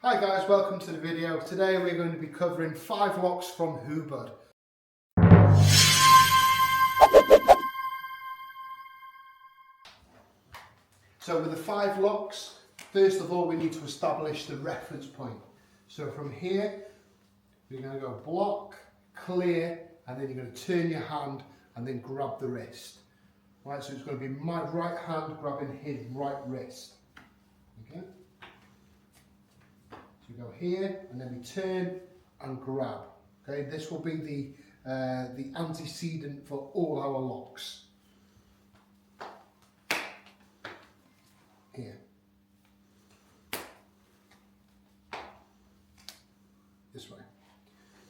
Hi guys, welcome to the video. Today we're going to be covering 5 locks from Hubud. So with the 5 locks, first of all we need to establish the reference point. So from here, you're going to go block, clear, and then you're going to turn your hand and then grab the wrist. Right, so it's going to be my right hand grabbing his right wrist. Okay. So we go here and then we turn and grab. Okay, this will be the antecedent for all our locks. Here. This way.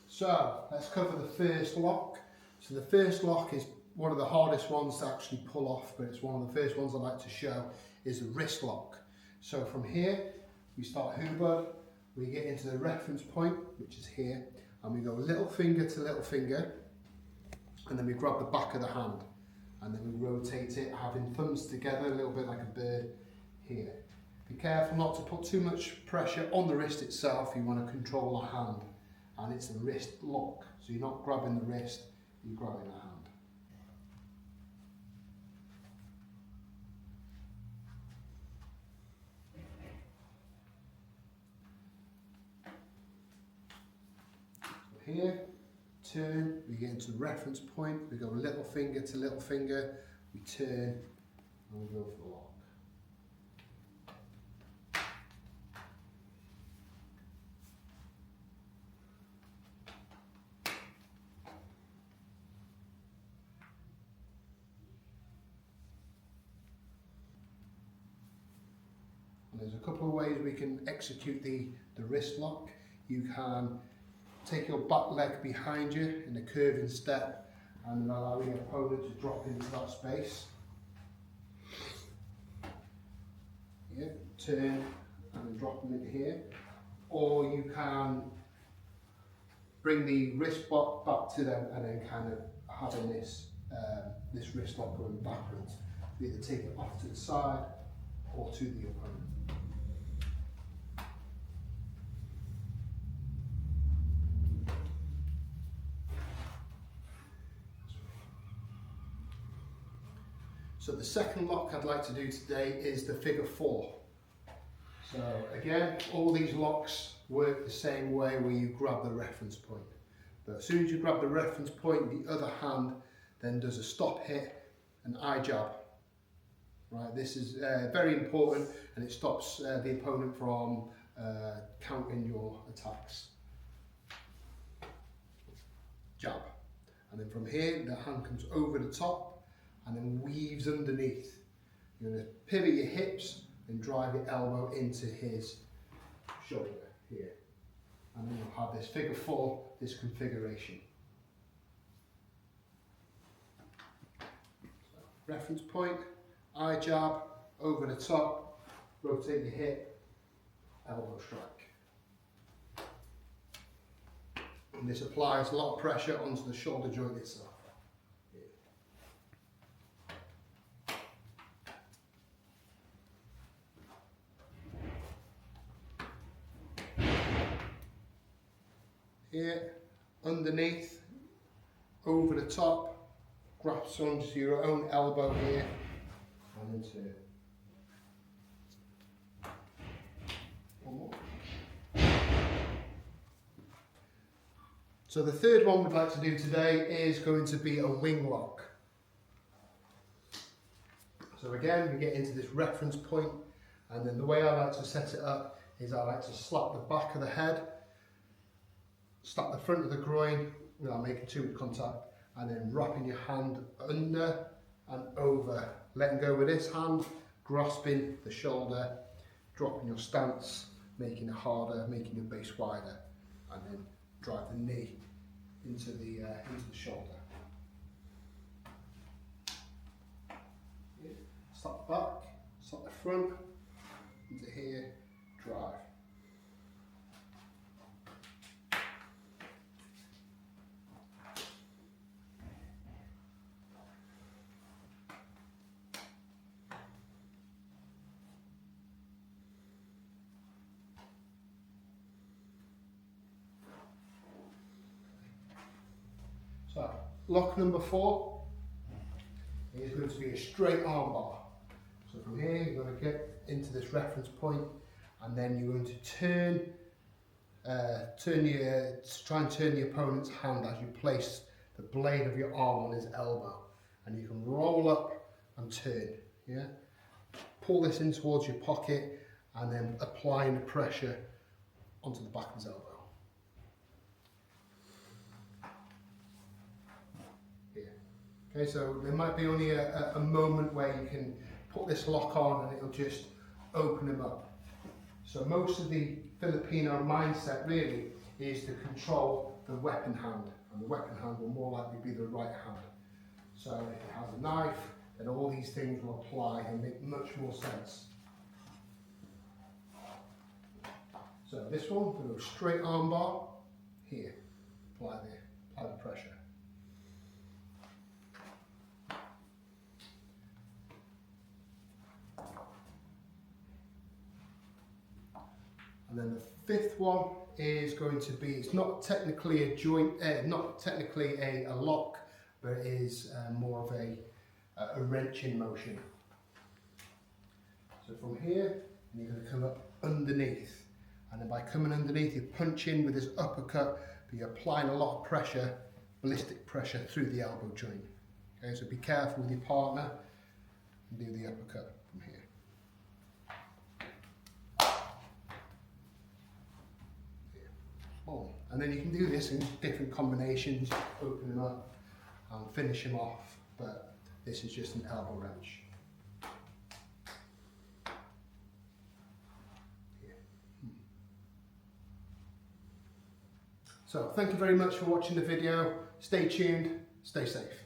So let's cover the first lock. So the first lock is one of the hardest ones to actually pull off, but it's one of the first ones I like to show, is the wrist lock. So from here, we start Hubud, we get into the reference point, which is here, and we go little finger to little finger, and then we grab the back of the hand, and then we rotate it, having thumbs together, a little bit like a bird here. Be careful not to put too much pressure on the wrist itself. You want to control the hand, and it's a wrist lock, so you're not grabbing the wrist, you're grabbing the hand. Here, turn, we get into the reference point, we go little finger to little finger, we turn, and we go for the lock. And there's a couple of ways we can execute the wrist lock. You can take your back leg behind you in a curving step and allow your opponent to drop into that space. Yeah, turn and then drop them into here. Or you can bring the wrist block back to them and then kind of having this wrist lock going backwards. You either take it off to the side or to the opponent. So the second lock I'd like to do today is the figure 4. So again, all these locks work the same way where you grab the reference point. But as soon as you grab the reference point, the other hand then does a stop hit, an eye jab. Right, this is very important, and it stops the opponent from countering your attacks. Jab. And then from here, the hand comes over the top and then weaves underneath. You're going to pivot your hips and drive your elbow into his shoulder here. And then you'll have this figure 4, this configuration. So, reference point, eye jab, over the top, rotate your hip, elbow strike. And this applies a lot of pressure onto the shoulder joint itself. Here, underneath, over the top, grasp onto your own elbow here, and then turn. One more. So the third one we'd like to do today is going to be a wing lock. So again, we get into this reference point, and then the way I like to set it up is I like to slap the back of the head, slap the front of the groin without making too much contact, and then wrapping your hand under and over, letting go with this hand, grasping the shoulder, dropping your stance, making it harder, making your base wider, and then drive the knee into the shoulder. Yeah. Slap the back, slap the front, into here, drive. So, lock number 4 is going to be a straight arm bar. So from here, you're going to get into this reference point, and then you're going to try and turn the opponent's hand as you place the blade of your arm on his elbow, and you can roll up and turn. Yeah, pull this in towards your pocket, and then applying the pressure onto the back of his elbow. Here. Okay, so there might be only a moment where you can put this lock on and it'll just open him up. So most of the Filipino mindset really is to control the weapon hand, and the weapon hand will more likely be the right hand. So if it has a knife, then all these things will apply and make much more sense. So this one, we'll go straight arm bar, here, apply the pressure. And then the 5th one is going to be, it's not technically a joint, not technically a lock, but it is more of a wrenching motion. So from here, you're going to come up underneath. And then by coming underneath, you punch in with this uppercut, but you're applying a lot of pressure, ballistic pressure through the elbow joint. Okay, so be careful with your partner and do the uppercut from here. Oh, and then you can do this in different combinations, open them up and finish them off, but this is just an elbow wrench. So thank you very much for watching the video. Stay tuned, stay safe.